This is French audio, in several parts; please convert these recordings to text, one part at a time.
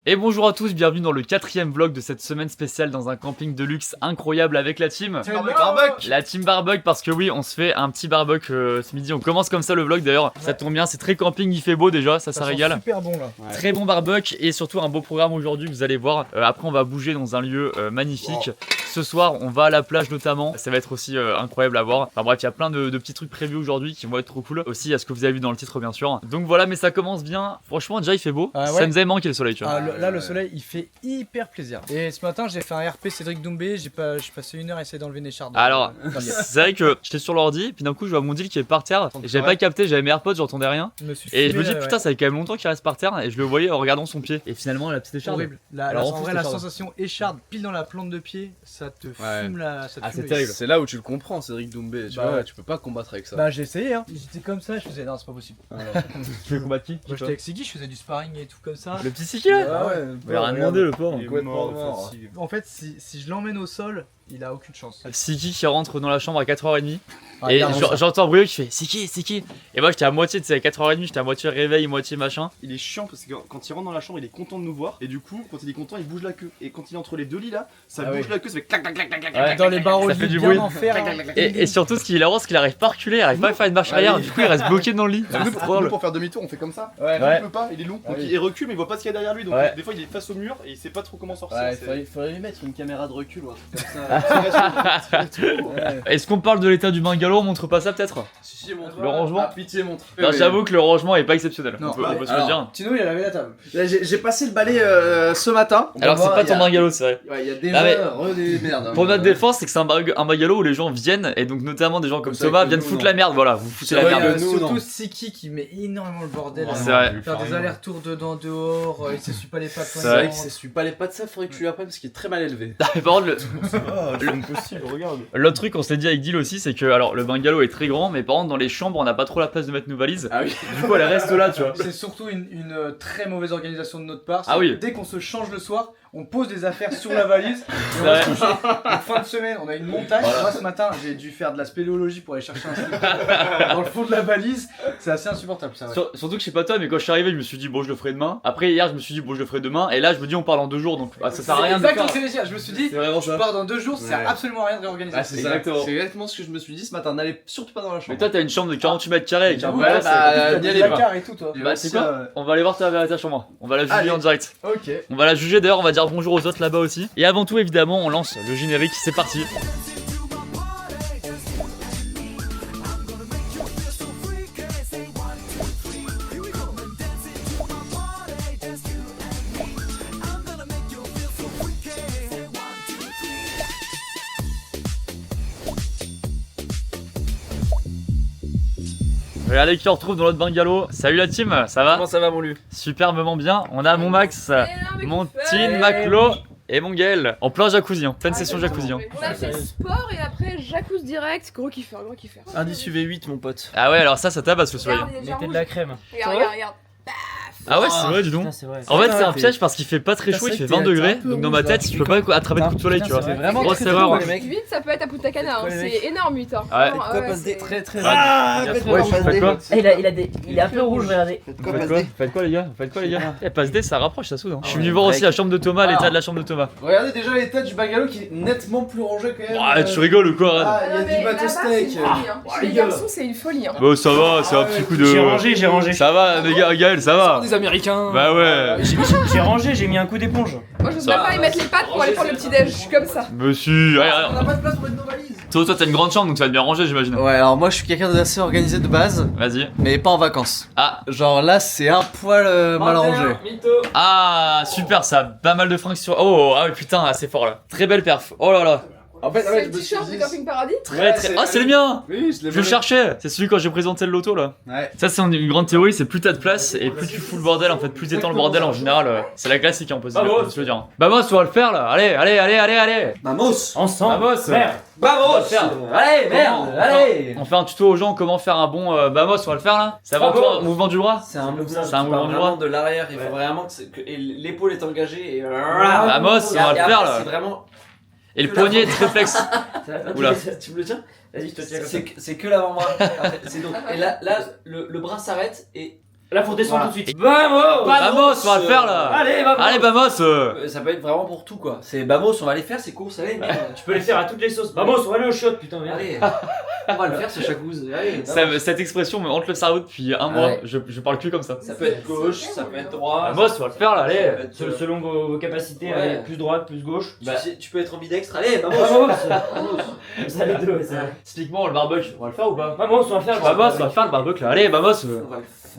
Et bonjour à tous, bienvenue dans le 4ème vlog de cette semaine spéciale dans un camping de luxe incroyable avec la team La team barbecue, parce que oui, on se fait un petit barbecue ce midi. On commence comme ça le vlog d'ailleurs, ça tombe bien, c'est très camping, il fait beau déjà, ça régale. Super bon là. Ouais. Très bon barbecue et surtout un beau programme aujourd'hui, vous allez voir. Après on va bouger dans un lieu magnifique. Wow. Ce soir on va à la plage notamment, ça va être aussi incroyable à voir. Enfin bref, il y a plein de petits trucs prévus aujourd'hui qui vont être trop cool. Aussi à ce que vous avez vu dans le titre bien sûr. Donc voilà, mais ça commence bien. Franchement déjà il fait beau, ça nous avait manqué le soleil tu vois. Là le soleil il fait hyper plaisir. Et ce matin j'ai fait un RP Cédric Doumbé, j'ai passé 1 heure à essayer d'enlever mes chardes. Alors c'est vrai que j'étais sur l'ordi, puis d'un coup je vois mon deal qui est par terre. Et j'avais pas capté, j'avais mes AirPods, j'entendais rien. Et je me dis putain ça fait quand même longtemps qu'il reste par terre. Et je le voyais en regardant son pied. Et finalement la petite écharde. Horrible. En vrai la sensation écharde pile dans la plante de pied, ça te fume la... c'est terrible. C'est là où tu le comprends Cédric Doumbé, tu vois, tu peux pas combattre avec ça. Bah j'ai essayé hein, j'étais comme ça, je faisais non c'est pas possible. Tu veux combattre qui? Moi j'étais avec Siki, je faisais du sparring et tout comme ça. Le petit Siki là? Ouais, il a rien demandé le pauvre. En fait si je l'emmène au sol, il a aucune chance. Siki qui rentre dans la chambre à 4h30 ah, et j'entends bruit qui fait Siki. Et moi j'étais à moitié, tu sais, à 4h30, j'étais à moitié réveil, moitié machin. Il est chiant parce que quand il rentre dans la chambre, il est content de nous voir. Et du coup, quand il est content, il bouge la queue. Et quand il est entre les deux lits là, ça bouge la queue, ça fait clac clac clac clac clac. Dans les barreaux, ça fait du bruit. Et surtout ce qui est hilarant, c'est qu'il arrive pas à reculer, il arrive pas à faire une marche arrière, du coup il reste bloqué dans le lit. Nous pour faire demi-tour, on fait comme ça. Il peut pas, il est long. Donc il recule, mais il voit pas ce qu'il y a derrière lui. Donc des fois il est face au mur et il sait pas trop comment sortir. Il faudrait lui mettre une caméra de recul ou un truc comme ça. Est-ce qu'on parle de l'état du bungalow? On montre pas ça peut-être? Si, montre. Le rangement? Pitié, montre. Non, j'avoue que le rangement est pas exceptionnel. Non, on peut se le dire. Tino il a lavé la table. J'ai passé le balai ce matin. Alors c'est pas ton bungalow, c'est vrai. Ouais, il y a des merdes. Pour notre défense, c'est que c'est un bungalow où les gens viennent, et donc notamment des gens comme Thomas viennent foutre la merde, voilà, vous foutez la merde. Surtout Siki qui met énormément le bordel. C'est vrai. Faire des allers-retours dedans, dehors, il s'essuie pas les pattes. C'est vrai que s'essuie pas les pattes, ça faudrait que tu lui apprennes parce qu'il est très mal élevé. Par contre, Impossible, regarde. l'autre truc qu'on s'est dit avec Dil aussi, c'est que alors le bungalow est très grand, mais par contre dans les chambres on n'a pas trop la place de mettre nos valises. Ah oui. Du coup elle reste là, tu vois. C'est surtout une très mauvaise organisation de notre part. Ah oui. Dès qu'on se change le soir, on pose des affaires sur la valise et on va se coucher. En fin de semaine, on a une montagne. Voilà. Moi ce matin, j'ai dû faire de la spéléologie pour aller chercher un slip dans le fond de la valise. C'est assez insupportable ça. Ouais. Surtout que je sais pas toi, mais quand je suis arrivé, je me suis dit bon je le ferai demain. Après hier, je me suis dit bon je le ferai demain. Et là je me dis on part dans 2 jours, donc ça sert à rien de faire. Exactement, je me suis dit je pars dans 2 jours, ça sert absolument à rien de réorganiser. Ah, c'est exactement ce que je me suis dit ce matin. N'allez surtout pas dans la chambre. Mais toi t'as une chambre de 48 mètres carrés avec un placard et tout toi. Bah c'est quoi? On va aller voir ta chambre. On va la juger en direct. Ok. On va la juger d'ailleurs, on va dire bonjour aux autres là-bas aussi. Et avant tout évidemment on lance le générique, c'est parti. Regardez qui on retrouve dans notre bungalow. Salut la team, ça va? Comment ça va mon Lu? Superbement bien. On a mon Max, mon Tin, Maclo et mon Gaël en plein jacuzzi, en pleine session jacuzzi. On a fait sport et après jacuzzi direct, gros kiffeur. Indice UV8 mon pote. Ah ouais, alors ça tabasse le soleil. Mettez de la crème. Regarde. Ah ouais, c'est vrai, dis donc. En fait, c'est un piège parce qu'il fait pas très chaud, il fait 20 degrés. Donc dans ma tête, je peux pas attraper de coup de soleil, tu vois. C'est vraiment grosse erreur. 8, ça peut être à Punta Cana, c'est énorme 8. Ouais. Très Il est un peu rouge, regardez. Faites quoi les gars? Eh, passe D, ça rapproche, ça soude. Je suis venu voir aussi la chambre de Thomas, l'état de la chambre de Thomas. Regardez déjà l'état du bungalow qui est nettement plus rangé quand même. Ouais, tu rigoles ou quoi? Ah, il y a du bateau steak. Les garçons, c'est une folie. Bon, ça va, c'est un petit coup de. J'ai rangé. Ça va, les gars, Gaël, ça va. Des Américains. Bah ouais. J'ai rangé, j'ai mis un coup d'éponge. Moi, je sais pas y mettre les pattes pour aller prendre le petit déj, je suis comme ça. Monsieur, On a pas de place pour mettre nos valises. toi t'as une grande chambre donc ça va être bien rangé, j'imagine. Ouais, alors moi je suis quelqu'un d'assez organisé de base, Vas-y. mais pas en vacances. Ah. Genre là c'est un poil mal rangé. Ah, super, ça a pas mal de fringues sur. Oh, ah oui, putain, c'est fort là. Très belle perf. Oh là là. En fait, C'est le t-shirt de Camping Paradis. Très très. Ah, c'est le mien. Oui, Je le cherchais. C'est celui quand j'ai présenté le loto là. Ouais. Ça, c'est une grande théorie, c'est plus t'as de place et plus tu fous le bordel en fait. Plus t'étends le bordel en général. C'est la classique, hein, on peut se le dire. Vamos, on va le faire là. Allez. Vamos. Ensemble. Vamos. Merde. On va le faire. Allez, merde, allez. On fait un tuto aux gens comment faire un bon Vamos, on va le faire là. C'est avant toi, mouvement du bras. C'est un mouvement C'est un mouvement du bras. de l'arrière, il faut vraiment que l'épaule est engagée et Vamos, on va le faire là. C'est vraiment Et le poignet est réflexe. Oula. Tu me le tiens? Vas-y, je te tiens. C'est que l'avant-bras. C'est donc et là le bras s'arrête et Là, faut descendre Voilà. tout de suite. Vamos. Vamos, on va le faire là. Allez, vamos. Allez, vamos. Ça peut être vraiment pour tout quoi. C'est Bamos, on va les faire ces courses, allez. Tu peux les faire à toutes les sauces. Vamos, on va aller au shot, putain, merde. Allez, on va le faire ce Chacouz. Allez, Cette expression me hante le cerveau depuis un mois. Ouais. Je parle plus comme ça. ça peut être gauche, ça peut être droit. Vamos, on va le faire là. Allez. Selon vos capacités, Ouais. allez, plus droite, plus gauche. Tu peux être ambidextre, allez, Bamos. Vamos. Vamos. Ça les deux, ouais, c'est vrai. Typiquement le barbecue, on va le faire ou pas? Vamos, on va faire. Vamos, on va faire le barbecue là. Allez, vamos.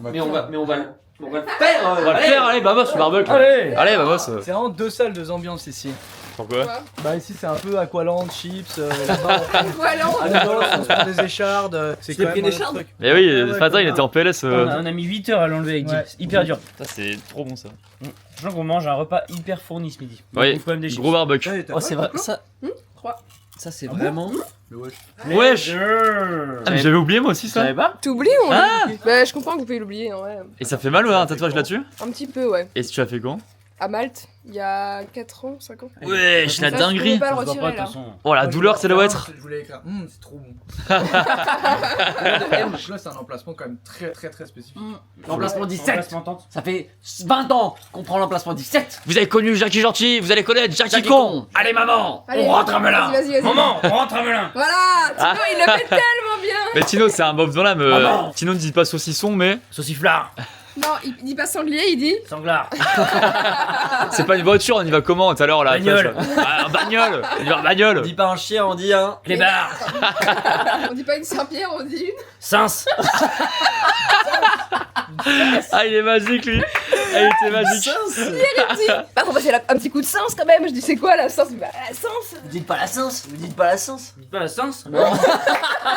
Mais on va le faire. On va le faire, allez, vamos, le barbecue. Allez. Allez, vamos. C'est vraiment deux salles, deux ambiances ici. Pourquoi? Bah ici c'est un peu Aqualand, chips, là-bas Voilà. on se prend des échardes, c'est Tu t'es quand pris même des un échardes truc. Mais oui, Ouais, ce matin il ouais, était en PLS. On a mis 8 heures à l'enlever avec Ouais. Dick. C'est hyper dur. Ça, c'est trop bon ça. Je sens qu'on mange un repas hyper fourni ce midi. Oui, On faut quand même des chips. gros barbecue. Ouais, t'as Oh, c'est vrai, ça. 3. Ça, c'est Ah bon vraiment. Wesh. Dur. Ah, mais j'avais oublié moi aussi ça. pas T'oublies ou Ah. Bah je comprends que vous pouvez l'oublier, ouais. Et ça fait mal ouais, un tatouage là-dessus? Un petit peu, ouais. Et si tu as fait quand? À Malte, il y a 4 ans, 5 ans. Wesh, la Ça, je dinguerie. pouvais pas le Ça se voit pas, retirer de là. toute façon. Oh la douleur ça doit être. Je voulais écrire, c'est trop bon. Là c'est un emplacement quand même très spécifique. L'emplacement 17. Remplacement tente. Ça fait 20 ans qu'on prend l'emplacement 17. Vous avez connu Jackie Gentil, vous allez connaître Jackie Con. Allez, maman. Allez, On rentre à Melun. Vas-y. Maman, on rentre à Melun. Voilà, Tino il le fait tellement bien. Mais Tino c'est un bob dans l'âme. Maman. Tino ne dit pas saucisson mais Sauciflard. Non, il dit pas sanglier, il dit. Sanglard. c'est pas une voiture, on y va comment tout à l'heure là? Bagnole. Ah, un bagnole. On y va en bagnole. On dit pas un chien, on dit un. Clébard. On dit pas une Saint-Pierre, on dit une. Sens. Ah il est magique lui. Ah, il était magique. Bah faut passer un petit coup de sens quand même. Je dis c'est quoi la sens? Bah la sens. Vous dites pas la sens, vous dites pas la sens. Pas la sens.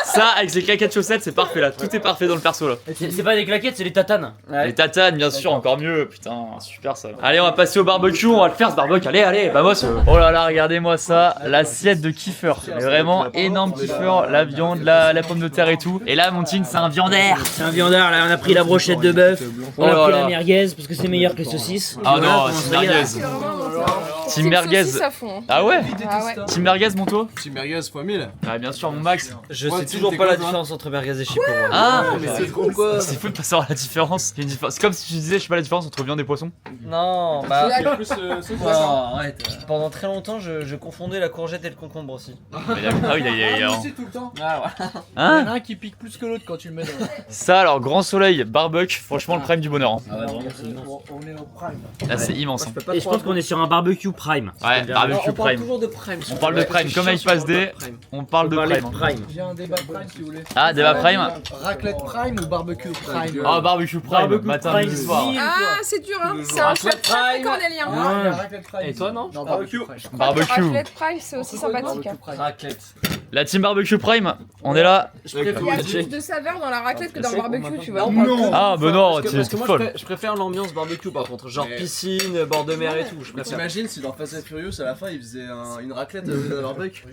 Ça avec ses claquettes chaussettes c'est parfait là. Tout est parfait dans le perso là. C'est pas des claquettes, c'est des tatanes. Les tatanes, bien sûr, encore mieux. Putain, super ça. Allez, on va passer au barbecue. On va le faire ce barbecue. Allez, vamos. Oh là là, regardez-moi ça. L'assiette de kiffer. Mais vraiment énorme kiffer. La viande, la pomme de terre et tout. Et là, Montine, c'est un viandaire. C'est un viandard, là on a pris la brochette de bœuf, on Oh a là pris là. la merguez parce que c'est meilleur que les saucisses. Ah Voilà, non, comment on c'est se régale. merguez. C'est vraiment bon ça. Team merguez. Saucisse à fond. Ah ouais. Ah ouais. Team merguez, Monto. Petit merguez x 1000. Ah, bien sûr, mon Max. Je Ouais, sais tu toujours t'es pas quoi, la toi différence entre merguez et chip pour moi. Ah, mais c'est trop quoi. c'est fou de pas savoir la différence. Il y a une différence. C'est comme si tu disais, je sais pas la différence entre viande et poisson. Non, bah. D'accord. Plus Non, arrête. Pendant très longtemps, je confondais la courgette et le concombre aussi. Ah oui, il y a. C'est tout le temps. Ah, voilà. Il y en Hein? a un qui pique plus que l'autre quand tu le mets dans. Ça, alors, grand soleil, barbecue, franchement, le prime du bonheur. Hein. Ah ouais, vraiment, c'est immense. On est au prime. Là, c'est immense. Hein. Et je pense qu'on est sur un barbecue prime. Ouais, barbecue On parle prime. toujours de prime. On parle de prime, comme avec Pass D, on parle de prime. Prime. J'ai un débat prime si vous voulez. Ah, débat prime. Raclette prime ou barbecue prime? Oh, barbecue prime, Barbecue matin, prime. midi, soir. Ah, c'est dur hein. C'est un choix très très cornélien. Ah, il y a raclette prime. Et toi, non? Non, barbecue. Barbecue. Raclette Prime, c'est aussi sympathique. hein. Raclette. La team barbecue prime, on est là. Il y a plus de saveur dans la raclette que dans le barbecue, tu vois. Non. Ah, bah non, Parce t'es que moi, folle. je préfère l'ambiance barbecue par contre. Genre piscine, bord de mer et tout. Je préfère. T'imagines si dans Fast and Furious à la fin il faisait une raclette de barbecue.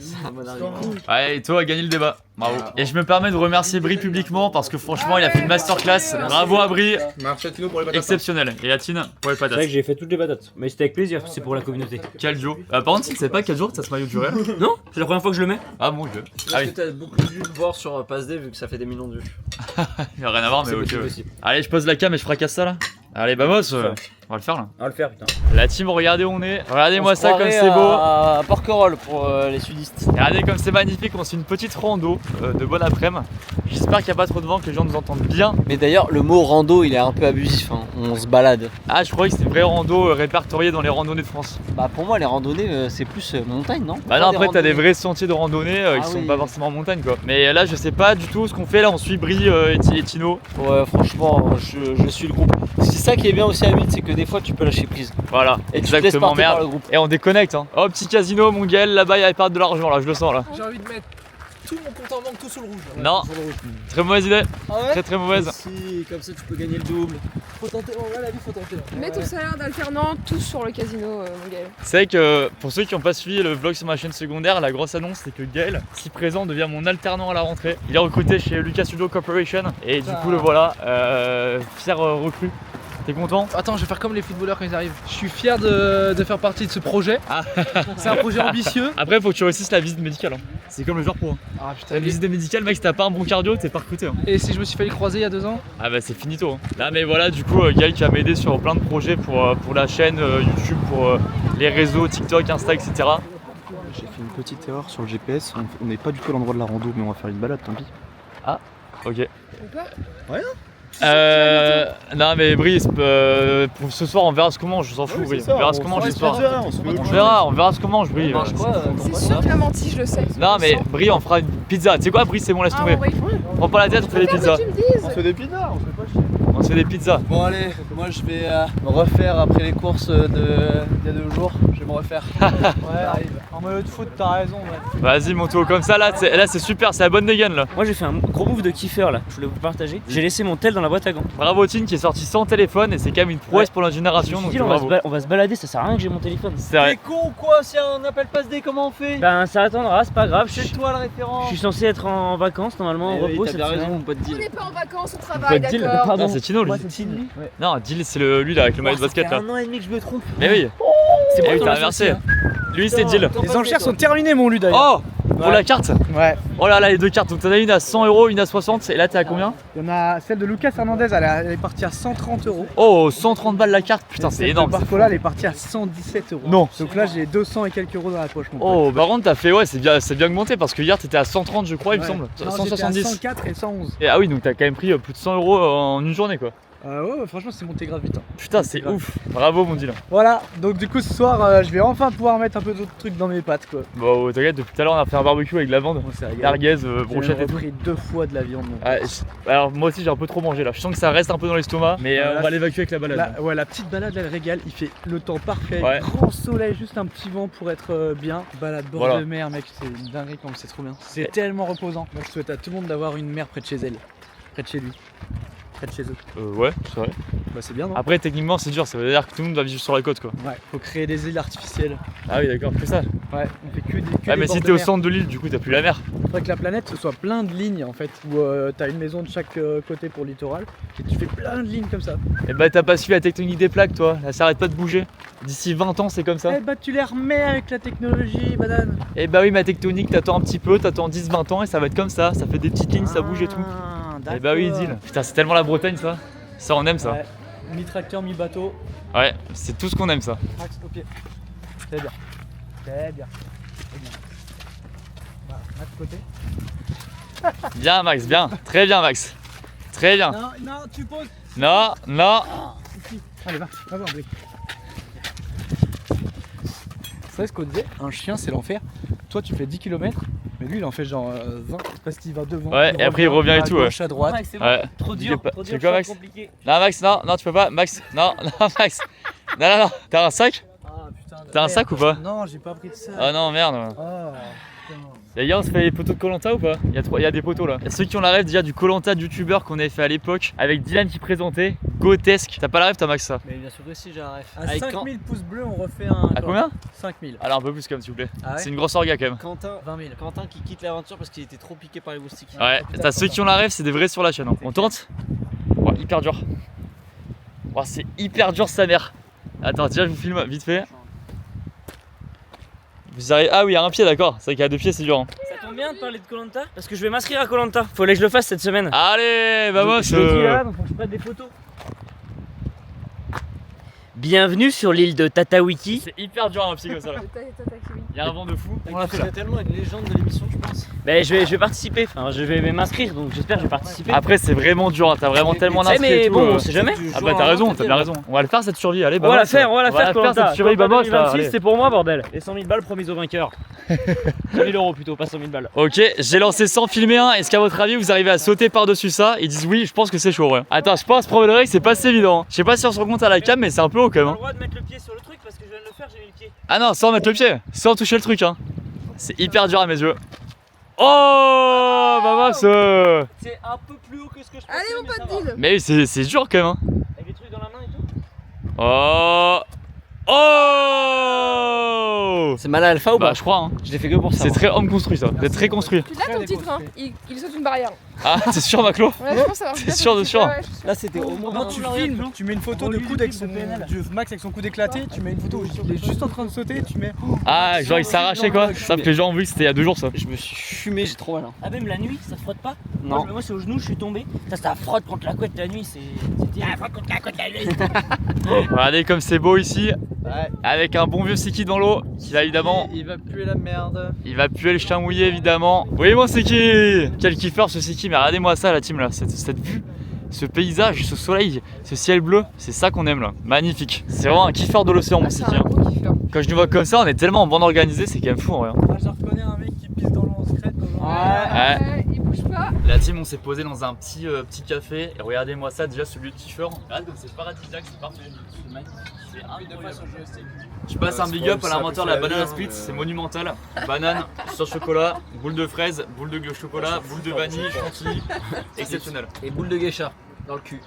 Ouais, et toi, a gagné le débat. Bravo. Et je me permets de remercier Brie publiquement parce que franchement, il a fait une masterclass. Bravo à Brie, Merci Tino pour les patates. exceptionnel. Et la Tine pour les C'est vrai patates. que j'ai fait toutes les patates. Mais c'était avec plaisir, c'est pour la communauté. Quel duo. Par contre, tu sais pas quel jour t'as ce maillot du Real? Non, c'est la première fois que je le mets. Ah mon dieu. Ah Est-ce oui, que t'as beaucoup dû le voir sur Pass D vu que ça fait des millions de vues? il y a rien à voir, mais C'est ok. possible Ouais. aussi. Allez, je pose la cam et je fracasse ça là. Allez, vamos, on va le faire là. On va le faire, putain. La team, regardez où on est. Regardez-moi ça comme c'est beau. À Porquerolles pour les sudistes. Regardez comme c'est magnifique, on se fait une petite rando de bon après-midi. J'espère qu'il n'y a pas trop de vent, que les gens nous entendent bien. Mais d'ailleurs, le mot rando il est un peu abusif. Hein. On se balade. Ah, je croyais que c'était une vraie rando répertoriée dans les randonnées de France. Bah, pour moi, les randonnées c'est plus montagne, non? Bah non, après t'as des vrais sentiers de randonnée Ah qui sont oui. pas forcément en montagne quoi. Mais là, je sais pas du tout ce qu'on fait là, on suit Brie et Tino. Ouais, franchement, je suis le groupe. C'est ça qui est bien aussi à 8, c'est que des fois tu peux lâcher prise. Voilà, Et tu te laisses exactement, porter par merde. le groupe. Et on déconnecte hein. Oh, petit casino, mon Gaël, là-bas il y a perdre de l'argent là, je le sens là. J'ai envie de mettre tout mon compte en banque tout sur le rouge. Non, très mauvaise idée, Ah ouais? très très mauvaise. Si, comme ça tu peux gagner le double. Faut tenter, en vrai la vie faut tenter. Mets ton salaire d'alternant tous sur le casino, mon Gaël. C'est vrai que pour ceux qui n'ont pas suivi le vlog sur ma chaîne secondaire, la grosse annonce c'est que Gaël, si présent, devient mon alternant à la rentrée. Il est recruté chez Lucas Studio Corporation et du coup le voilà, fier recrue. T'es content? Attends, je vais faire comme les footballeurs quand ils arrivent. Je suis fier de faire partie de ce projet. C'est un projet ambitieux. Après, faut que tu réussisses la visite médicale. Hein. C'est comme le joueur pro. Hein. Ah putain. La visite médicale, mec, si t'as pas un bon cardio, t'es pas recruté. Hein. Et si je me suis fait le croiser il y a 2 ans? Ah bah c'est finito. Hein. Là, mais voilà, du coup, Gaël qui va m'aider sur plein de projets pour la chaîne YouTube, pour les réseaux, TikTok, Insta, etc. J'ai fait une petite erreur sur le GPS. On n'est pas du tout à l'endroit de la rando, mais on va faire une balade, tant pis. Ok. Ouais. Non mais Brice, pour ce soir on verra ce qu'on mange, je s'en fous Brice. On verra ce qu'on mange ce soir. On verra ce qu'on mange Brice. C'est sûr qu'il a menti, je le sais. Non mais Brice on fera une pizza. Tu sais quoi Brice, c'est bon, laisse tomber. Prends pas la tête, on fait des pizzas. On fait des pizzas, on se fait pas chier. On se fait des pizzas. Bon allez, moi je vais me refaire après les courses d'il y a 2 jours. Je vais me refaire. Ouais, en maillot de foot, t'as raison. Ouais. Vas-y Monto, comme ça là c'est super, c'est la bonne dégaine là. Moi j'ai fait un gros move de kiffer là, je voulais vous partager. J'ai laissé mon tel dans la boîte à gants. Bravo Tine qui est sorti sans téléphone et c'est quand même une prouesse pour notre génération. Donc Dit, bravo. on va se balader, ça sert à rien que j'ai mon téléphone. C'est vrai. con ou quoi? Si on appelle pas ce dé, comment on fait? Ben ça attendra, c'est pas grave. C'est toi le référent. Je suis censé être en vacances normalement, en repos. T'as bien raison, mon pote On deal. n'est pas en vacances, on Pas travaille, de deal. d'accord. Non, c'est Tino lui. Non, Deal c'est lui là avec le maillot de basket là. 1 an et demi que je me trompe. Mais oui. C'est Eh bon, oui, ton t'as associé, inversé. Lui c'est Deal. Les enchères sont terminées, mon Lu d'ailleurs. Oh, pour la carte. Ouais. Oh là là, les 2 cartes. Donc t'en as une à 100 €, une à 60. Et là t'es à combien? Il y en a celle de Lucas Hernandez, elle est partie à 130 €. Oh, 130 balles la carte. Putain, c'est Celle énorme. de Barcola, elle est partie à 117 €. Non. Donc là, j'ai 200 et quelques euros dans la poche, mon pote. Oh, par contre, t'as fait, ouais, c'est bien augmenté parce que hier t'étais à 130, je crois, il me semble. Non, j'étais à 170. 104 et 111. Et, ah oui, donc t'as quand même pris plus de 100 € en une journée quoi. Ouais, franchement, c'est monté grave vite. Hein. Putain, c'est ouf. Bravo, mon deal. Voilà, donc du coup, ce soir, je vais enfin pouvoir mettre un peu d'autres trucs dans mes pâtes, quoi. Bon, t'inquiète, depuis tout à l'heure, on a fait un barbecue avec de la viande, On s'est régalé. merguez, J'ai brochette et tout. repris 2 fois de la viande. mon Ah, pote. alors, moi aussi, j'ai un peu trop mangé là. Je sens que ça reste un peu dans l'estomac, mais Voilà, on va l'évacuer avec la balade. La petite balade, elle régale. Il fait le temps parfait. Ouais. Grand soleil, juste un petit vent pour être bien. Balade bord Voilà. de mer, mec, c'est une dinguerie comme c'est trop bien. C'est tellement reposant. Moi, je souhaite à tout le monde d'avoir une mer près de chez elle. Près de chez lui. Près de chez eux. Ouais, c'est vrai. Bah, c'est bien, non? Après, techniquement, c'est dur, ça veut dire que tout le monde doit vivre sur la côte quoi. Ouais, faut créer des îles artificielles. Ah oui, d'accord, que ça. Ouais, on fait que des. Ah, mais si t'es au centre de l'île, du coup, t'as plus la mer. Faudrait que la planète ce soit plein de lignes en fait, où t'as une maison de chaque côté pour le littoral et tu fais plein de lignes comme ça. Et bah, t'as pas suivi la tectonique des plaques, toi. Là, ça arrête pas de bouger. D'ici 20 ans, c'est comme ça. Eh bah tu les remets avec la technologie, banane. Et bah oui, ma tectonique, t'attends un petit peu, t'attends 10-20 ans et ça va être comme ça. Ça fait des petites lignes, ça bouge et tout. Et bah oui, deal. Putain, c'est tellement la Bretagne ça. Ça, on aime ça. Ouais. Mi-tracteur, mi-bateau. Ouais, c'est tout ce qu'on aime ça. Axe au pied. C'est bien. C'est bien. C'est bien. Voilà, Max côté. Bien, Max, bien. Très bien, Max. Très bien. Non, tu poses. Non, non. Allez, va voir, Blake. C'est ce qu'on disait, un chien c'est l'enfer. Toi tu fais 10 km, mais lui il en fait genre 20 parce qu'il va devant. Ouais, et après il revient et à tout, ouais. gauche, à droite. Max, c'est bon. Ouais. Trop Tu dur, fais pas- trop tu dur, fais quoi, Max compliqué. Non, Max, non, non, tu peux pas. Max, non, non, Max. Non, non, non. T'as un sac? Ah, putain, T'as un sac ou pas? Non, j'ai pas pris de sac. Oh non, merde. Oh, putain. Les gars, on se fait les poteaux de Koh-Lanta ou pas? Il y a des poteaux là. Il y a ceux qui ont la rêve déjà du Koh-Lanta de youtubeur qu'on avait fait à l'époque avec Dylan qui présentait. Grotesque. T'as pas la rêve, toi, Max, ça? Mais bien sûr que si, j'ai un rêve. À Avec 5000 pouces bleus, on refait un. À combien? 5000. Alors un peu plus quand même, s'il vous plaît. Ah ouais C'est une grosse orga quand même. Quentin, 20 000. Quentin qui quitte l'aventure parce qu'il était trop piqué par les moustiques. Ouais, t'as ceux qui ont la rêve, c'est des vrais sur la chaîne. Hein. On tente? Oh, hyper dur. Oh, c'est hyper dur, sa mère. Attends, tiens, je vous filme vite fait. Vous arrivez... Ah oui, à un pied, d'accord. C'est vrai qu'à 2 pieds, c'est dur. Hein. Ça tombe bien de parler de Koh-Lanta parce que je vais m'inscrire à Koh-Lanta. Fallait que je le fasse cette semaine. Allez, vamos. Je le dis là, donc faut que je prenne des photos. Bienvenue sur l'île de Tatawiki. C'est hyper dur à un pied comme ça là. Il y a un vent de fou. On l'a fait tellement une légende de l'émission, je pense. Ben, je vais participer, enfin, je vais m'inscrire donc j'espère que je vais participer. Après, c'est vraiment dur. Hein. T'as vraiment tellement d'inscrits. mais et tout, bon, on sait jamais. Ah bah t'as raison, t'as bien raison. On va le faire cette survie. Allez, On va la vamos. faire Koh-Lanta. cette survie, Koh-Lanta vamos. là, 2026, allez. c'est pour moi, bordel. Les 100 000 balles promises aux vainqueurs. 100 000 € plutôt, pas 100 000 balles. Ok, j'ai lancé sans filmer un. Est-ce qu'à votre avis, vous arrivez à sauter par-dessus ça? Ils disent oui, je pense que c'est chaud. Ouais. Attends, je pense pour le règle, c'est pas si évident. Hein. Je sais pas si on se rend compte à la cam, mais c'est un peu haut quand J'ai même. le droit de mettre le pied sur le truc parce que je viens de le faire, j'ai mis le pied. Ah non, sans mettre le pied, sans toucher le truc. Hein. C'est hyper dur à mes yeux. Oh, vamos. C'est un peu plus haut que ce que je pensais. Allez, mon mais pote ça va. deal. Mais c'est dur quand même. Hein. Avec des trucs dans la main et tout. Oh. Oh. Oh. C'est Mana Alpha ou Bah pas? je crois hein. Je l'ai fait que pour ça. C'est très homme construit ça. Vous êtes très construit. Tu l'as ton titre, hein. Il saute une barrière. Ah t'es sûr Maclo? Ouais, je pense que ça marche T'es bien, sûr ton de titre. sûr? Ouais, je suis sûre. Là c'était au moment. Quand tu filmes, tu mets une photo de coude avec son Max avec son coude éclaté, tu mets une photo où il est juste en train de sauter, tu mets. Ah genre il s'arrachait quoi? Sauf que les gens ont vu que c'était il y a 2 jours ça. Je me suis fumé, j'ai trop mal. Hein. Ah, même la nuit, ça frotte pas? Non. Moi, c'est au genou, je suis tombé. Ça frotte contre la couette la nuit, c'est. Ah, frotte contre la couette la nuit! Regardez comme c'est beau ici. Ouais. Avec un bon vieux Siki dans l'eau. Qui va évidemment. Il va puer la merde. Il va puer le chien mouillé évidemment. Oui mon Siki. Quel kiffeur ce Siki. Mais regardez-moi ça la team là. Cette vue. Ce paysage, ce soleil, ce ciel bleu, c'est ça qu'on aime là. Magnifique. C'est vraiment un kiffeur de l'océan mon Ah, c'est Siki. un gros kiffeur. Quand je nous vois comme ça, on est tellement bien organisé, c'est quand même fou en vrai. Moi je reconnais un mec qui pisse dans l'eau en secret. Ouais. Il bouge pas. La team, on s'est posé dans un petit café et regardez-moi ça, déjà ce lieu de kiffeur. Regarde comme c'est paradisiaque, c'est parfait. C'est magnifique, c'est incroyable. Je passe un big up à l'inventeur de la banana split, c'est monumental. Banane sur chocolat, boule de fraise, boule de chocolat, boule de vanille, chantilly, exceptionnel. Et boule de geisha dans le cul.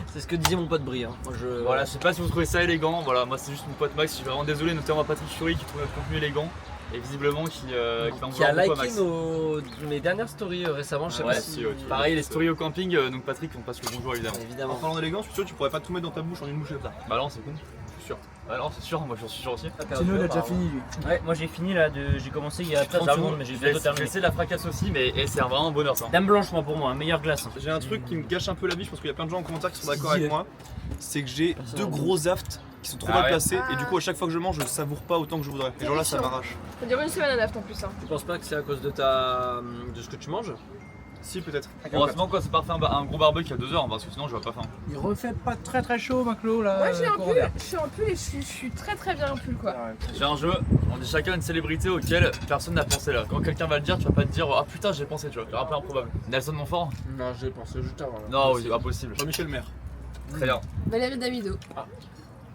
C'est ce que disait mon pote Brie. Hein. Moi, Voilà, je sais pas si vous trouvez ça élégant. Voilà, moi c'est juste mon pote Max. Je suis vraiment désolé, notamment à Patrick Fury qui trouve notre contenu élégant et visiblement qui va en Qui a vouloir beaucoup à liké Max. mes dernières stories récemment, je sais Ouais, pas si. pareil, les stories au camping, donc Patrick, on passe le bonjour évidemment. En Évidemment. parlant d'élégance, je suis sûr que tu pourrais pas tout mettre dans ta bouche en une bouchée comme ça. Bah non, c'est con, je suis sûr. Bah non, c'est sûr, moi j'en suis sûr aussi. Tino il a déjà fini lui. Ouais, moi j'ai fini là, j'ai commencé il y a 30 secondes, mais j'ai Je bientôt vais terminé. essayer la fracasse aussi, mais c'est vraiment un bonheur ça. Dame blanche, moi pour moi, meilleure glace. J'ai un truc qui me gâche un peu la vie, je pense qu'il y a plein de gens en commentaire qui sont d'accord avec moi. C'est que j'ai 2 gros aftes qui sont trop Ah mal ouais. placés et du coup à chaque fois que je mange je savoure pas autant que je voudrais. Et genre là ça m'arrache. Ça dure une semaine à naft en plus. Hein. Tu penses pas que c'est à cause de ce que tu manges? Si peut-être. Heureusement quoi, c'est pas fait un gros barbecue il y a 2 heures parce que sinon j'aurais pas faim. Il refait pas très très chaud Maclo là. Moi j'ai un courant pull, d'air. je suis en pull et je suis très très bien en pull quoi. J'ai un jeu, on est chacun une célébrité auquel personne n'a pensé là. Quand quelqu'un va le dire, tu vas pas te dire ah putain j'ai pensé, tu vois, c'est un peu improbable. Nelson Montfort? Non, j'ai pensé juste avant. Non, oui, impossible. Jean-Michel Maire. Très bien. Valérie Damido.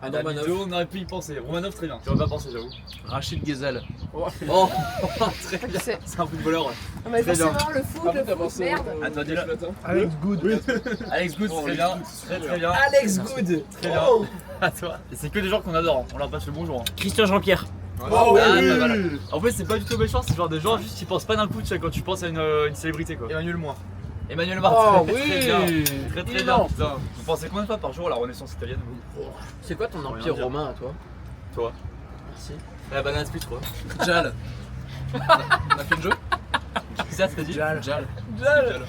Ah, Davido, on aurait pu y penser. Romanov très bien. J'aurais pas pensé, j'avoue. Rachid Ghezel. Oh, Je sais. c'est un footballeur. On va Très bien. forcément le foot, merde. Ah, toi dis-le. Alex Good. Alex Good, très bien. Très bien. Alex Good. Très bien. À toi. Et c'est que des gens qu'on adore, on leur passe le bonjour. Christian Jean-Pierre. Ah, bah, voilà. En fait, c'est pas du tout méchant, c'est genre des gens juste qui pensent pas d'un coup, tu sais, quand tu penses à une célébrité quoi. Emmanuel Moir. Emmanuel Martin, Oh très oui. bien. Très bien. Énorme. Putain. Vous pensez combien de fois par jour à la Renaissance italienne C'est quoi ton Rien empire dire. romain à toi? Toi. Merci. La banane split, quoi. Jal. On a fait le jeu? C'est ça, t'as dit Jal. Jal.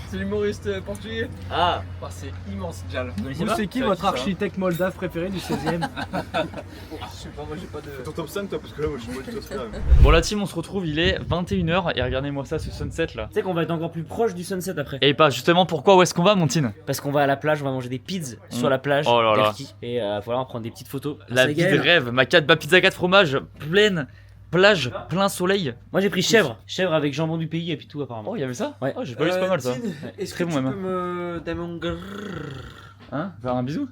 C'est l'humoriste portugais. Ah, Oh, c'est immense, Jal. Vous connaissez Vous pas? c'est qui Ça, votre ça. architecte moldave préféré du 16ème? Je sais pas, moi j'ai pas de. Fais ton top 5 toi parce que là moi je suis pas du tout là. Bon la team on se retrouve, il est 21h et regardez-moi ça, ce sunset là. Tu sais qu'on va être encore plus proche du sunset après. Et pas justement pourquoi, où est-ce qu'on va Montine? Parce qu'on va à la plage, on va manger des pizzas sur la plage. Oh là là. d'Erquy. Et voilà, on prend des petites photos. La Ça vie de égale. rêve, ma pizza 4 fromages, pleine, plage, plein soleil. Moi j'ai pris chèvre. Chèvre avec jambon du pays et puis tout apparemment. Oh il y avait ça? Ouais. Oh j'ai pas vu, c'est pas mal ça. Est-ce Très que bon, tu même. peux me donner un grrrr? Hein? Faire un bisou?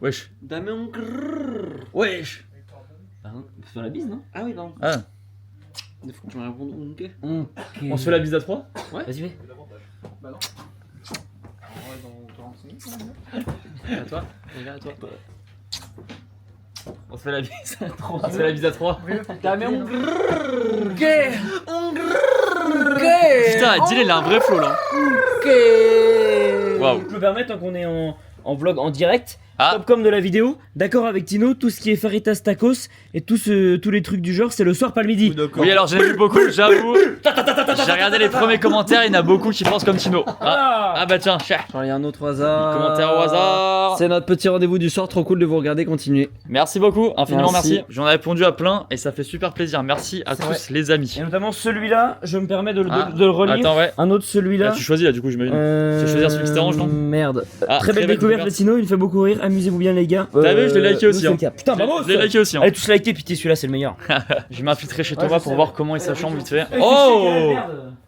Wesh. Donner un grrrr? Wesh. Pardon, on fait la bise non? Ah oui, non. Ah, Il faut que tu me répondes. Ok. on se fait la bise à 3? Vas-y fais. À toi. Et là, à toi. On se fait la bise à 3. On se fait la bise à 3. Donner un grrrr. Ok. Putain, dis-le, il a un vrai flow là. Waouh. Je me permets tant qu'on est en vlog en direct. Ah. Top comme de la vidéo, d'accord avec Tino, tout ce qui est faritas tacos et tous les trucs du genre, c'est le soir pas le midi. Oui alors j'ai vu beaucoup, j'avoue. J'ai regardé les premiers commentaires, il y en a beaucoup qui pensent comme Tino. Ah bah tiens, chat. J'en ai un autre au hasard. Commentaire au hasard. C'est notre petit rendez-vous du soir, trop cool de vous regarder, continuez. Merci beaucoup, infiniment Merci. merci. J'en ai répondu à plein et ça fait super plaisir. Merci à tous les amis. Et notamment celui-là, je me permets de le, Ah. de le relire. Attends ouais. Un autre celui-là. Là, tu choisis là du coup j'imagine. Tu vas choisir celui qui t'arrange non? Merde. Ah, Très belle découverte le Tino, il me fait beaucoup rire, amusez-vous bien les gars. T'as vu, je l'ai liké nous, aussi, c'est hein. le cas. Putain bravo. Je l'ai liké aussi. Hein. Allez tous liker, pitié celui-là c'est le meilleur. Je vais m'infiltrer chez Thomas je pour sais. voir comment est sa chambre vite fait. Eh, Oh!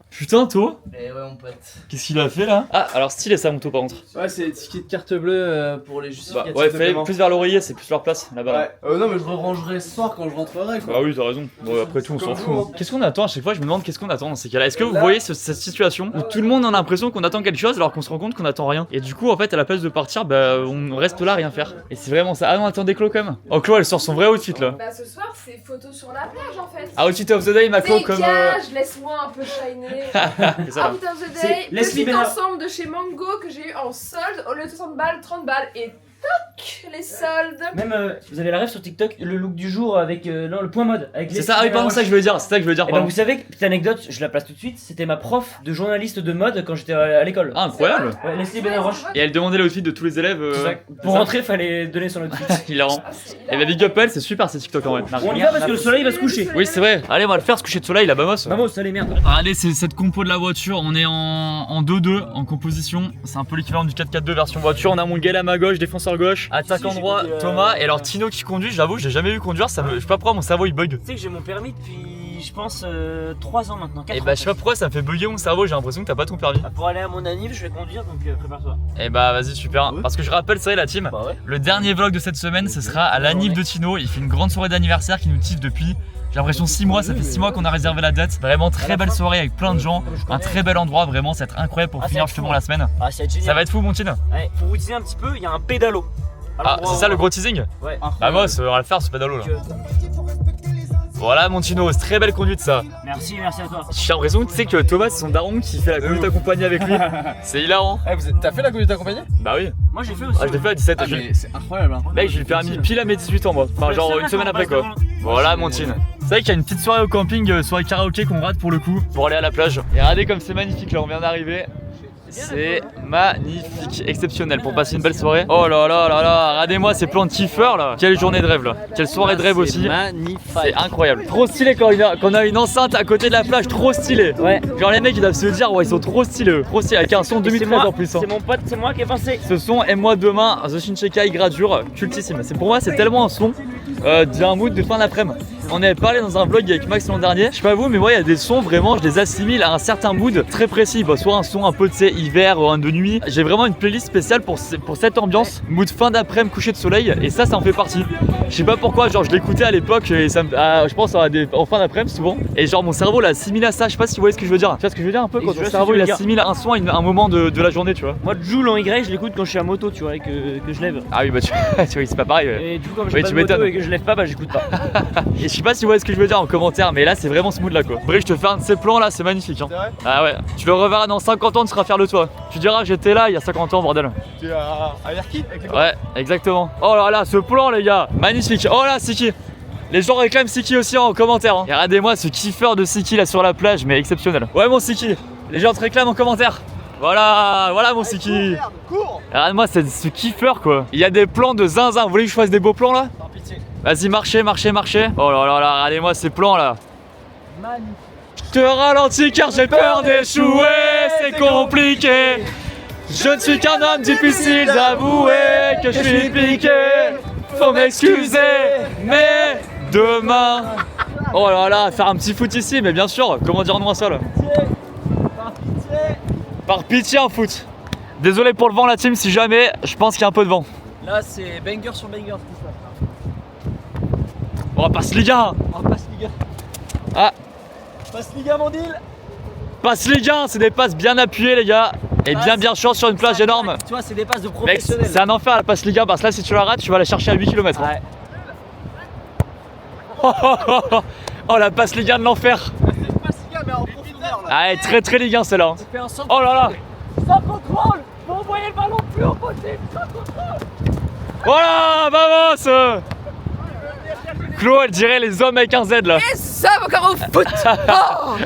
Putain, To, Eh ouais, mon pote. qu'est-ce qu'il a fait là? Ah, alors stylé ça, mon To, par contre. Ouais, c'est des tickets de carte bleue pour les Bah, justificatifs. ouais, de fais paiement. plus vers l'oreiller, c'est plus leur place là-bas. Là. Ouais. Non, mais je rangerai ce soir quand je rentrerai quoi. Bah oui, t'as raison. Bon, après tout, on s'en Comme fout. vous, Hein. Qu'est-ce qu'on attend à chaque fois? Je me demande qu'est-ce qu'on attend dans ces cas-là. Est-ce que vous Là- voyez cette situation où tout le monde a l'impression qu'on attend quelque chose alors qu'on se rend compte qu'on attend rien? Et du coup, en fait, à la place de partir, bah, on reste là à rien faire. Et c'est vraiment ça. Ah non, attendez, Chlo quand même. Oh, Chlo, elle sort son vrai outfit là. Bah ce soir c'est photo sur la plage en fait. Outfit of the day, ma Chlo, comme. Dégage, laisse-moi un peu shiner. C'est ça, là. Outfit of the C'est day, Leslie petit Bernard. ensemble de chez Mango que j'ai eu en solde au lieu de 60 balles, 30 balles et toc les soldes. Même, vous avez la rêve sur TikTok, le look du jour avec non, le point mode. Avec C'est ça, ah oui, pardon, c'est ça que je voulais dire. C'est ça que je voulais dire, Et ben pardon. vous savez, petite anecdote, je la place tout de suite, c'était ma prof de journaliste de mode quand j'étais à l'école. Ah, incroyable. Ouais, Leslie Benaroche. Et elle demandait l'outfit de tous les élèves. Pour rentrer, fallait donner son outfit. Hilarant. Ah, c'est Et bah, big up elle, c'est super ces TikTok en vrai. On y va parce que le soleil va se coucher. Oui, c'est vrai. Allez, on va le faire, ce coucher de soleil, la Bamos. Vamos, allez, merde. Allez, c'est cette compo de la voiture. On est en 2-2 en composition. C'est un peu l'équivalent du 4-4-2 version voiture. On a mon gars à ma gauche, défenseur gauche, attaquant j'ai droit, conduit, Thomas. Et alors Tino qui conduit, j'avoue, j'ai jamais vu conduire. Ça me... Je sais pas pourquoi mon cerveau il bug. Tu sais que j'ai mon permis depuis, je pense, 3 ans maintenant. 4 Et ans, bah, je sais pas pourquoi ça me fait bugger mon cerveau. J'ai l'impression que t'as pas ton permis. Pour aller à mon anniv, je vais conduire, donc prépare-toi. Et bah, vas-y, super. Ouais. Parce que je rappelle, ça y est, la team. Bah ouais. Le dernier vlog de cette semaine, ce sera à l'anniv de Tino. Il fait une grande soirée d'anniversaire qui nous tease depuis. J'ai l'impression 6 mois, ça fait 6 mois qu'on a réservé la date. Vraiment très belle soirée avec plein de gens. Un très bel endroit, vraiment, ça va être incroyable pour Ah, finir ça va être justement fou. la semaine. Ah, ça va être génial. Ça va être fou, mon Tine. Ouais, pour vous teaser un petit peu, il y a un pédalo. Ah, c'est ça le gros teasing? Ouais. Bah, moi, on va le faire ce pédalo là. Voilà, mon Tino, c'est très belle conduite ça. Merci à toi. J'ai l'impression que tu sais que Thomas, c'est son daron qui fait la conduite accompagnée avec lui. C'est hilarant. T'as fait la conduite accompagnée? Bah oui. Moi j'ai fait aussi. Ah, je l'ai fait à 17. C'est incroyable hein. Mec, j'ai le permis pile à mes 18 ans, moi. Enfin, genre une semaine après quoi. Voilà, mon Tine. C'est vrai qu'il y a une petite soirée au camping, soirée karaoké qu'on rate pour le coup, pour aller à la plage. Et regardez comme c'est magnifique là, on vient d'arriver. C'est magnifique, exceptionnel pour passer une belle soirée. Oh là là là là, regardez-moi ces plans de kiffeurs là. Quelle journée de rêve là. Quelle soirée de rêve aussi. Magnifique. C'est incroyable. Trop stylé quand on a une enceinte à côté de la plage, trop stylé. Ouais. Genre les mecs ils doivent se dire ouais ils sont trop stylés, trop stylé avec un son 2013 en plus. Hein. C'est mon pote, c'est moi qui ai pensé. Ce son Aime-moi demain, The Shinsekai Gradure, cultissime. C'est pour moi c'est tellement un son d'un mood de fin d'après-midi. On avait parlé dans un vlog avec Max l'an dernier. Je sais pas vous, mais moi il y a des sons vraiment, je les assimile à un certain mood très précis. Bah, soit un son un peu de hiver ou un de nuit. J'ai vraiment une playlist spéciale pour cette ambiance, mood fin d'après-midi, coucher de soleil, et ça en fait partie. Je sais pas pourquoi, genre je l'écoutais à l'époque et ça me, je pense en fin d'après-midi souvent. Et genre mon cerveau l'a assimilé à ça. Je sais pas si vous voyez ce que je veux dire. Tu vois ce que je veux dire un peu quand Je ton vois ce cerveau que tu il veux dire. assimile un son à un moment de la journée, tu vois. Moi, Joule en Y, je l'écoute quand je suis à moto, tu vois, et que je lève. Ah oui bah tu vois c'est pas pareil. Et du coup, comme Oui, j'ai pas tu de moto m'étonnes. et que je lève pas, bah j'écoute pas. Et je sais pas si vous voyez ce que je veux dire en commentaire, mais là c'est vraiment ce mood là quoi. Bref, je te fais un de ces plans là, c'est magnifique. Hein. C'est vrai? Ah ouais, tu le reverras dans 50 ans, tu seras fier de toi. Tu diras j'étais là il y a 50 ans, bordel. Tu es à Yerki avec les Ouais, exactement. Oh là là, ce plan les gars, magnifique. Oh là, Siki. Les gens réclament Siki aussi en commentaire. Hein. Et regardez-moi ce kiffeur de Siki là sur la plage, mais exceptionnel. Ouais, mon Siki, les gens te réclament en commentaire. Voilà, voilà mon Siki. Cours. Regarde-moi ce kiffeur quoi. Il y a des plans de zinzin. Vous voulez que je fasse des beaux plans là? Par pitié. Vas-y, marchez, marchez, marchez. Oh là là là, regardez-moi ces plans là. Je te ralentis car j'ai peur d'échouer, c'est compliqué. Je ne suis qu'un homme difficile d'avouer que je suis piqué. Faut m'excuser, mais demain. Oh là là, faire un petit foot ici, mais bien sûr, comment dire non à ça là? Par pitié un foot. Désolé pour le vent la team, si jamais, je pense qu'il y a un peu de vent. Là, c'est banger sur banger tout ça. On va passer Ligue 1. On passe Liga. Ah, Passe Liga, mon deal. passe Ligue 1, c'est des passes bien appuyées les gars. Et bien chance sur une plage énorme. Tu vois, c'est des passes de Mec, professionnels. c'est un enfer la passe Ligue 1 parce que là si tu la rates, tu vas la chercher à 8 km. Ouais. Oh la passe Ligue 1 de l'enfer. Passe Liga, mais en profondeur là. Ah, très très Ligue 1 celle-là. Fais un centre. Oh là là. Sans contrôle. Faut envoyer le ballon plus haut possible. Sans contrôle. Voilà, vamos. Chlo, elle dirait les hommes avec un Z là. Et ça va encore au foot. Oh.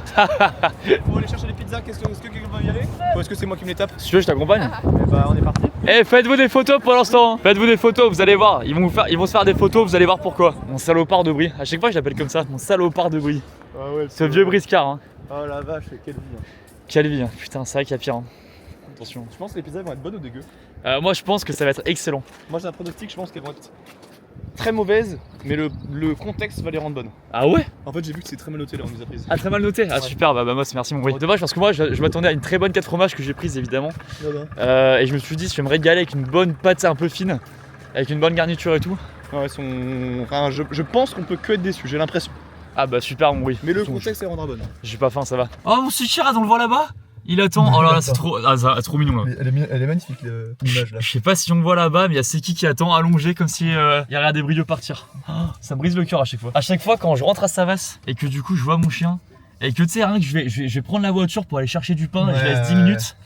Faut aller chercher les pizzas. Est-ce que quelqu'un va y aller? Ou est-ce que c'est moi qui me les tape? Si tu veux, je t'accompagne. Eh bah, on est parti. Eh, faites-vous des photos pour l'instant. Faites-vous des photos, vous allez voir. Ils vont se faire des photos, vous allez voir pourquoi. Mon salopard de bruit. À chaque fois, je l'appelle comme ça. Mon salopard de bruit. Ah ouais, Ce vieux briscard. Hein. Oh la vache, quelle vie. Hein. Quelle vie. Hein. Putain, c'est vrai qu'il y a pire. Hein. Attention. Tu penses que les pizzas vont être bonnes ou dégueu? Moi, je pense que ça va être excellent. Moi j'ai un pronostic, je pense qu'elles vont être très mauvaises, mais le contexte va les rendre bonnes. Ah ouais? En fait, j'ai vu que c'est très mal noté là, on nous a prise. Ah, très mal noté. Ah, Ouais. super, bah moi, merci mon bruit. Dommage parce que moi, je m'attendais à une très bonne 4 fromages que j'ai prise évidemment. Et je me suis dit, je vais me régaler avec une bonne pâte un peu fine, avec une bonne garniture et tout. Ouais, enfin, je pense qu'on peut que être déçu, j'ai l'impression. Ah bah super mon bruit. Mais le contexte les rendra bonnes. J'ai pas faim, ça va. Oh mon Suchira, on le voit là-bas? Il attend. Oh là là, c'est trop, trop mignon là. Elle est magnifique l'image là. Je sais pas si on le voit là-bas, mais il y a Seki qui attend allongé comme si il y avait des brillos partir. Oh, ça me brise le cœur à chaque fois. À chaque fois quand je rentre à Savas et que du coup je vois mon chien et que tu sais rien que je vais prendre la voiture pour aller chercher du pain et je laisse 10 minutes.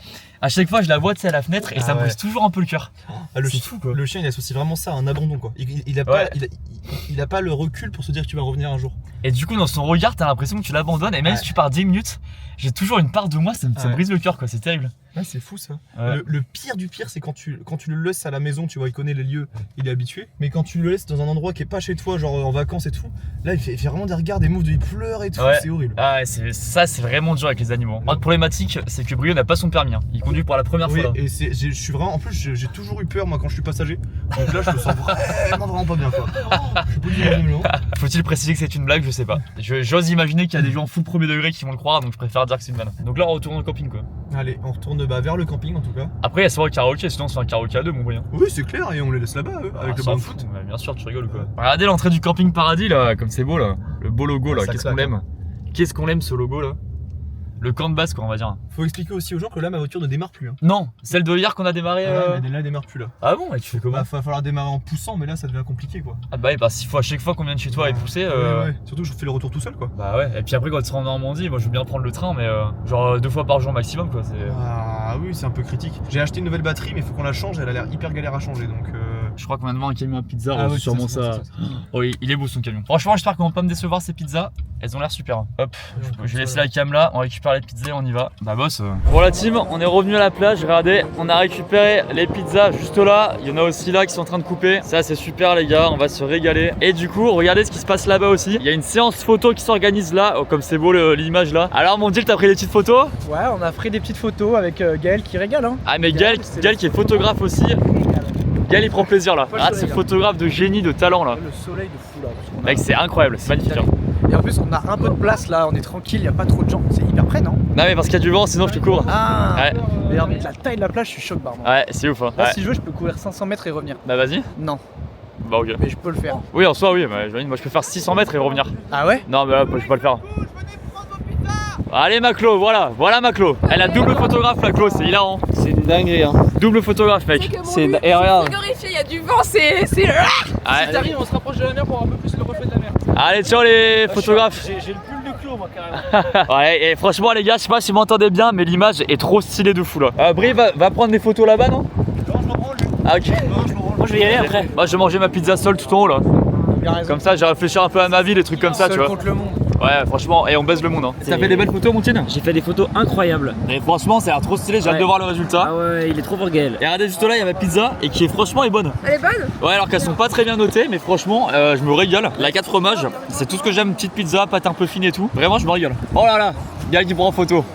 À chaque fois je la vois à la fenêtre et ça me brise toujours un peu le cœur. C'est fou quoi. Le chien il associe vraiment ça à un abandon quoi. Il a pas le recul pour se dire que tu vas revenir un jour. Et du coup dans son regard t'as l'impression que tu l'abandonnes et même si tu pars 10 minutes, j'ai toujours une part de moi, ça me brise le cœur quoi, c'est terrible. Ouais, c'est fou ça. Ouais. Le pire du pire, c'est quand tu le laisses à la maison, tu vois, il connaît les lieux, il est habitué. Mais quand tu le laisses dans un endroit qui est pas chez toi, genre en vacances et tout, là il fait vraiment des regards, des moves, il pleure et tout, Ouais. c'est horrible. Ah ouais, c'est vraiment dur avec les animaux. Autre problématique, c'est que Brio n'a pas son permis. Hein. Il conduit pour la première Oui, fois. Là. et je suis vraiment, en plus j'ai toujours eu peur moi quand je suis passager. Donc là je me sens vraiment pas bien quoi. Je suis pas du tout. Faut-il préciser que c'est une blague? Je sais pas. J'ose imaginer qu'il y a des gens full premier degré qui vont le croire, donc je préfère dire que c'est une vanne. Donc là on retourne au camping quoi. Allez, on retourne vers le camping en tout cas. Après il y a souvent le karaoké, sinon on se fait un karaoké à deux mon moyen. Oui c'est clair, et on les laisse là-bas avec le banc de foot. Bien sûr, tu rigoles ou quoi. Regardez l'entrée du camping paradis là, comme c'est beau là. Le beau logo là, Ça qu'est-ce qu'on claque, l'aime. Qu'est-ce qu'on l'aime ce logo là. Le camp de base quoi on va dire. Faut expliquer aussi aux gens que là ma voiture ne démarre plus. Hein. Non, celle de hier qu'on a démarré. Là elle démarre plus là. Ah bon, et tu fais comment? Bah, va falloir démarrer en poussant, mais là ça devient compliqué quoi. Ah bah oui, parce qu'il faut à chaque fois qu'on vient de chez toi et pousser. Ouais. Surtout que je fais le retour tout seul quoi. Bah ouais, et puis après quand tu seras en Normandie, moi je veux bien prendre le train, mais genre 2 fois par jour maximum quoi. Ah oui, c'est un peu critique. J'ai acheté une nouvelle batterie, mais il faut qu'on la change, elle a l'air hyper galère à changer donc. Je crois qu'on vient de voir un camion à pizza, Ah c'est oui, sûrement c'est ça. Oh, il est beau son camion. Franchement, j'espère qu'on va pas me décevoir ces pizzas. Elles ont l'air super. Hop, je vais laisser la cam là, on récupère les pizzas et on y va. Bah boss. Bon la team, on est revenu à la plage, regardez, on a récupéré les pizzas juste là. Il y en a aussi là qui sont en train de couper. Ça c'est super les gars, on va se régaler. Et du coup, regardez ce qui se passe là-bas aussi. Il y a une séance photo qui s'organise là, comme c'est beau l'image là. Alors mon deal, t'as pris des petites photos? Ouais, on a pris des petites photos avec Gaël qui régale. Hein. Ah mais Gaël qui est photographe aussi. Gaël il prend plaisir là. Ah c'est photographe de génie, de talent là. Le soleil de fou là. Mec c'est incroyable, c'est magnifique. Hein. Et en plus on a un peu de place là, on est tranquille, y a pas trop de gens. C'est hyper près non? Non mais parce qu'il y a du vent sinon je te cours. Ah Ouais. Mais en fait la taille de la plage je suis choqué pardon. Ouais c'est ouf hein. Là Ouais. si je veux je peux courir 500 mètres et revenir. Bah vas-y. Non, Bah ok. mais je peux le faire. Oui en soi oui, mais moi je peux faire 600 mètres et revenir. Ah ouais? Non mais là je peux pas le faire. Allez Maclo, voilà Maclo. Elle a double photographe Maclo, c'est hilarant. C'est une dinguerie hein. Double photographe mec. C'est C'est et regarde. frigorifié, il y a du vent, c'est. Ouais. T'arrives, on se rapproche de la mer pour un peu plus le reflet de la mer. Allez ciao les photographes. J'ai le pull de Clos moi carrément. Ouais et franchement les gars, je sais pas si vous m'entendez bien mais l'image est trop stylée de fou là. Brie va prendre des photos là-bas non? Non, je me branle lui. Ah ok. Moi je vais y aller après. Moi je vais manger ma pizza seule tout en haut là. Bien raison. Comme ça j'ai réfléchi un peu à ma vie, des trucs comme ça tu Seul vois. contre le monde. Ouais franchement, et on baise le monde hein. T'as fait des belles photos Montine? J'ai fait des photos incroyables. Et franchement ça a l'air trop stylé, j'ai hâte Ouais. de voir le résultat. Ah ouais, il est trop fort Gaël. Et regardez juste là, il y a ma pizza et qui est franchement est bonne. Elle est bonne? Ouais alors qu'elles sont pas très bien notées mais franchement je me régale. La 4 fromages, c'est tout ce que j'aime, petite pizza, pâte un peu fine et tout. Vraiment je me régale. Oh là là, Gaël qui prend en photo.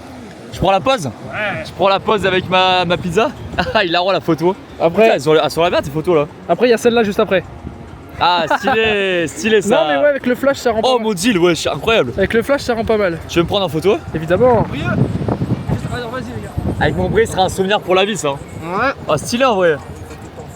Je prends la pause? Ouais. Je prends la pause avec ma pizza. Ah il a rend la photo. Après, Putain, elles sont la bien tes photos là. après il y a celle-là juste après. Ah stylé ça. Non mais ouais avec le flash ça rend Oh pas mon deal, ouais, c'est incroyable. Avec le flash ça rend pas mal. Tu veux me prendre en photo? Évidemment. Alors vas-y les gars. Avec mon bris, ce sera un souvenir pour la vie ça. Ouais. Oh stylé en vrai.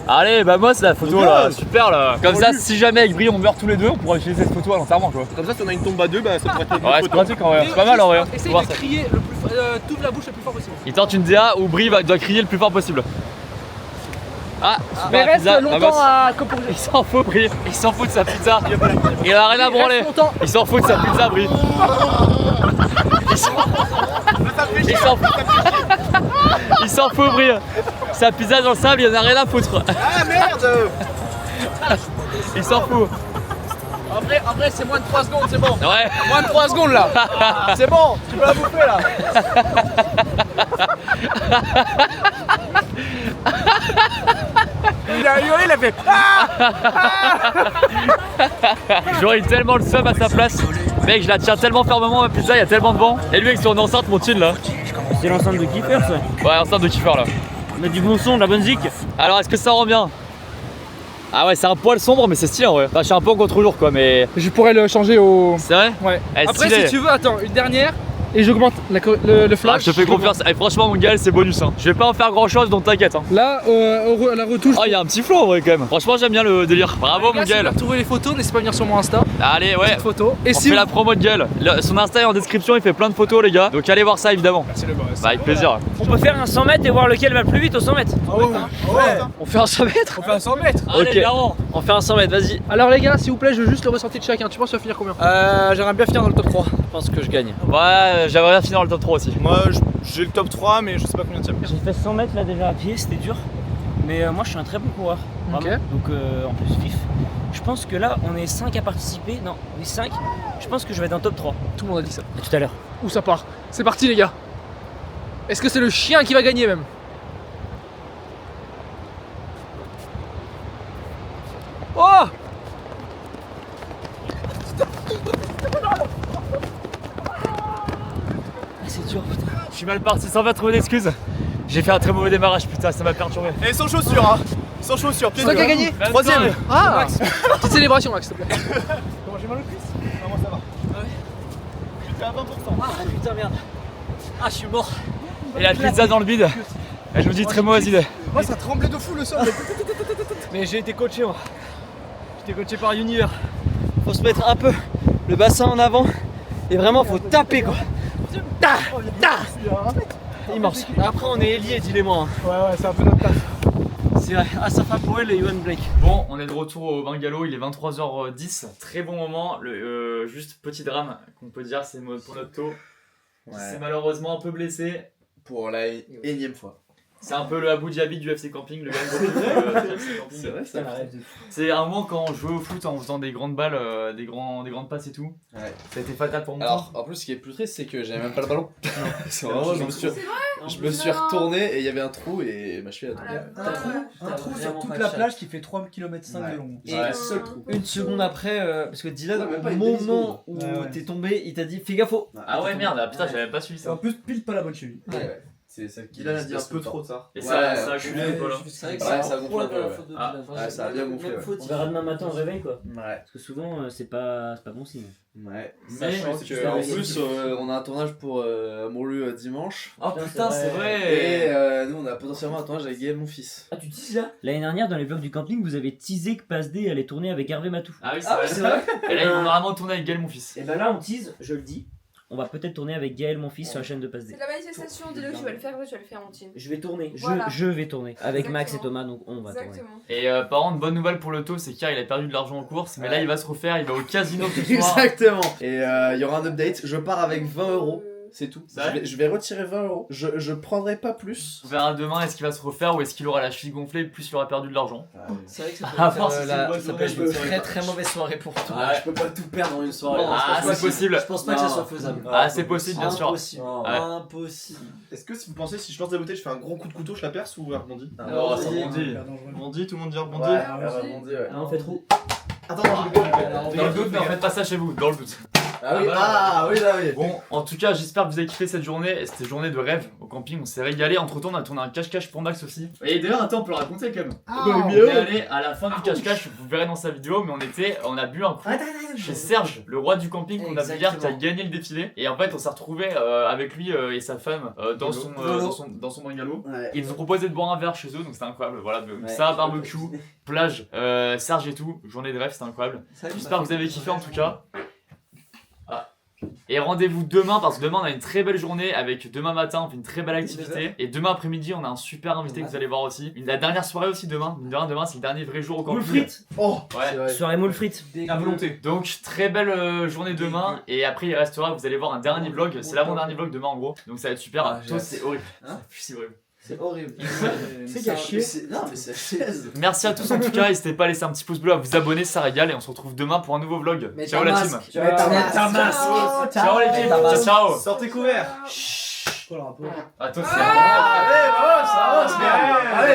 Allez bah moi c'est la photo là, super là. Comme ça si jamais avec Brie on meurt tous les deux, on pourra utiliser cette photo à l'enterrement quoi. Comme ça, si on a une tombe à deux, bah ça pourrait être notre Ouais c'est photo. pratique en vrai, c'est pas mal en vrai. Essaye Faut de voir ça. crier le plus t'ouvres la bouche le plus fort possible. Il tente une DA où Brie doit crier le plus fort possible. Ah, Mais super reste pizza. longtemps à composer. Il s'en fout Brie, il s'en fout de sa pizza. Il a rien à branler. Reste longtemps. Il s'en fout de sa pizza Brie. Il s'en fout. Il s'en fout Brie. Sa pizza dans le sable, il en a rien à foutre. Ah merde. Il s'en fout. En vrai c'est moins de 3 secondes, c'est bon. Ouais. Moins de 3 secondes là. C'est bon, tu peux la bouffer là. Il a rigolé, il a fait. J'aurais eu tellement le seum à sa place. Mec, je la tiens tellement fermement ma pizza, il y a tellement de vent. Et lui avec son enceinte, mon chill là. C'est l'enceinte de Kiefer ça. Ouais, enceinte de kiffer là. On a du bon son, de la bonne zik. Alors, est-ce que ça rend bien? Ah ouais, c'est un poil sombre, mais c'est stylé en vrai. Enfin, je suis un peu en contre-jour quoi, mais. Je pourrais le changer au. C'est vrai? Ouais. Eh, Après, stylé. si tu veux, attends, une dernière. Et j'augmente le Ah, flash. je te fais confiance. Eh, franchement, mon gars, c'est bonus. Hein. Je vais pas en faire grand chose, donc t'inquiète. Hein. Là, à la retouche. Oh, il y a un petit flow en vrai quand même. Franchement, j'aime bien le délire. Bravo, mon Si vous Gaël. voulez retrouver les photos, n'hésitez pas à venir sur mon Insta. Allez, ouais. Petite photo. Et On si fait vous... la promo de Gaël. Son Insta est en description, il fait plein de photos, les gars. Donc allez voir ça évidemment. C'est le boss. Bah, avec plaisir. On peut faire un 100 mètres et voir lequel va le plus vite au 100 mètres. On fait un 100 mètres. On fait un 100 mètres. Allez, Ok. Laurent. On fait un 100 mètres, vas-y. Alors les gars, s'il vous plaît, je veux juste le ressenti de chacun. Tu penses que ça va finir combien? J'aimerais bien finir dans le top 3. Je pense que je gagne. Ouais, j'aimerais bien finir dans le top 3 aussi. Moi, j'ai le top 3, mais je sais pas combien de J'ai fait 100 mètres là déjà à pied, c'était dur. Mais moi je suis un très bon coureur. Vraiment. Ok. Donc en plus vif. Je pense que là on est 5 à participer. Non, on est 5. Je pense que je vais être dans le top 3. Tout le monde a dit ça. À tout à l'heure. Où ça part? C'est parti les gars. Est-ce que c'est le chien qui va gagner même? Oh! Ah, c'est dur putain. Je suis mal parti, sans pas trouver d'excuses. J'ai fait un très mauvais démarrage, putain, ça m'a perturbé. Et sans chaussures, hein. Sans chaussures, pied C'est toi qui as gagné? Troisième. Ah! Petite célébration Max, s'il te plaît. Comment j'ai mal au cuisse? Non, moi ça va. J'étais à 20%. Ah putain merde. Ah je suis mort. Et la pizza dans le bide. Et je me dis très mauvaise idée. Moi ça tremblait de fou le sol. Mais j'ai été coaché moi. J'ai été coaché par Univer. Faut se mettre un peu le bassin en avant. Et vraiment faut taper quoi. Ta, ta. Immense. Après on est liés, dis-les moi. Ouais, c'est un peu notre taf. C'est vrai. Asafa Powell et Yohan Blake. Bon, on est de retour au bungalow, il est 23h10. Très bon moment. Juste petit drame qu'on peut dire, c'est pour notre taux. Qui s'est malheureusement un peu blessé. Pour la énième fois. C'est un peu le Abu Dhabi du FC Camping, le gang du FC Camping. C'est vrai, ça. C'est un moment quand on jouait au foot en faisant des grandes balles, des grandes passes et tout. Ouais. Ça a été fatal pour moi. Alors, en plus, ce qui est plus triste, c'est que j'avais même pas le ballon. C'est vraiment, je me suis C'est vrai. retourné et il y avait un trou et ma cheville a tombé. Ah, Un trou sur toute la plage qui fait 3 km Ouais. de long. Et Ouais. Seul trou. une seconde après, parce que Dylan, Ouais, même pas au une moment demi-seconde. où Ouais. t'es tombé, il t'a dit fais gaffe. Ah ouais, merde, putain, j'avais même pas suivi ça. plus pile pas la bonne cheville. Ouais. C'est celle qui Il a dit un peu trop tard. Et Ouais, ça a culé ou pas là? C'est vrai que Ouais, c'est ça un gonfle poil un peu, de la ouais. faute de Ah. Dylan. Ouais, ça a bien gonflé, Même ouais. faute. On verra demain matin au réveil quoi. Ouais. Parce que souvent c'est pas bon signe. Ouais. Mais- Sachant Ouais, c'est qu'en juste plus, on a un tournage pour Amoureux dimanche. Oh Putain, putain, c'est c'est vrai. vrai. Et nous, on a potentiellement un tournage avec Gaël, mon fils. Ah tu teases là? L'année dernière dans les vlogs du camping vous avez teasé que Passe D allait tourner avec Hervé Matou. Ah oui, Ah oui, c'est c'est vrai. vrai. Et là, ils vont normalement tourner avec Gaël, mon fils. Et ben là on tease, je le dis, on va peut-être tourner avec Gaël mon fils sur la chaîne de Passe C'est D. de la manifestation, dis-le, tu vas le faire, oui, tu vas le faire, Antine. Je vais tourner, Voilà. je vais tourner. Avec Max et Exactement. Thomas donc on va tourner. Exactement. Et par contre, bonne nouvelle pour le taux, c'est qu'hier il a perdu de l'argent en course, mais là Ouais. il va se refaire, il va au casino ce soir. Exactement. Et il y aura un update. Je pars avec 20 euros. C'est tout. C'est vrai Je vais retirer 20 euros. Je prendrai pas plus. On verra demain, est-ce qu'il va se refaire ou est-ce qu'il aura la cheville gonflée plus il aura perdu de l'argent. C'est vrai que ça À peut voir être, si c'est une bonne ça peut journée, être une je me très très mauvaise soirée pour toi. Ouais. Je peux pas tout perdre en une soirée. Ah, Je pense c'est pas- possible. Je pense pas que ça soit faisable. Ah, c'est possible, bien sûr. Impossible. Ouais. Impossible. Est-ce que si vous pensez, si je lance des bouteilles, je fais un gros coup de couteau, je la perce ou elle rebondit? Non, ça rebondit. Rebondit, tout le monde dit rebondit. Ouais, elle rebondit, ouais. Ah on fait trop. Attends, non, je vais Dans le doute, mais en faites pas ça chez vous, dans le doute. Ah oui, Ah, oui, là, oui. Bon, en tout cas, j'espère que vous avez kiffé cette journée. C'était une journée de rêve au camping, on s'est régalé. Entre temps, on a tourné un cache-cache pour Max aussi. Et d'ailleurs, attends, on peut le raconter quand même. On est allé à la fin du cache-cache, vous verrez dans sa vidéo, mais on a bu un coup chez Serge, le roi du camping, qu'on a vu hier, qui a gagné le défilé. Et en fait, on s'est retrouvé avec lui et sa femme dans son bungalow. Ouais. Ils nous ont proposé de boire un verre chez eux, donc c'était incroyable. Voilà, Ouais. ça, barbecue, plage, Serge et tout, journée de rêve, c'était incroyable. J'espère que vous avez kiffé en tout cas. Ah. Et rendez-vous demain parce que demain on a une très belle journée avec demain matin on fait une très belle activité et demain après-midi on a un super invité que vous allez voir aussi. La dernière soirée aussi demain. Demain c'est le dernier vrai jour au Moule camping. frites. Oh, Ouais. Soirée moule frites. à volonté. Donc très belle journée demain et après il restera, vous allez voir un dernier vlog, c'est l'avant-dernier vlog demain en gros. Donc ça va être super. Ah, j'ai Toi hâte. c'est horrible. Hein C'est horrible. C'est horrible. C'est gâché. Non, mais c'est la chaise. Merci à tous en tout cas, n'hésitez pas à laisser un petit pouce bleu, à vous abonner, ça régale et on se retrouve demain pour un nouveau vlog. Ciao la team. Ciao l'équipe. Ciao ciao. Sortez couverts. Ah toi c'est Allez, ça va, c'est bien. Allez.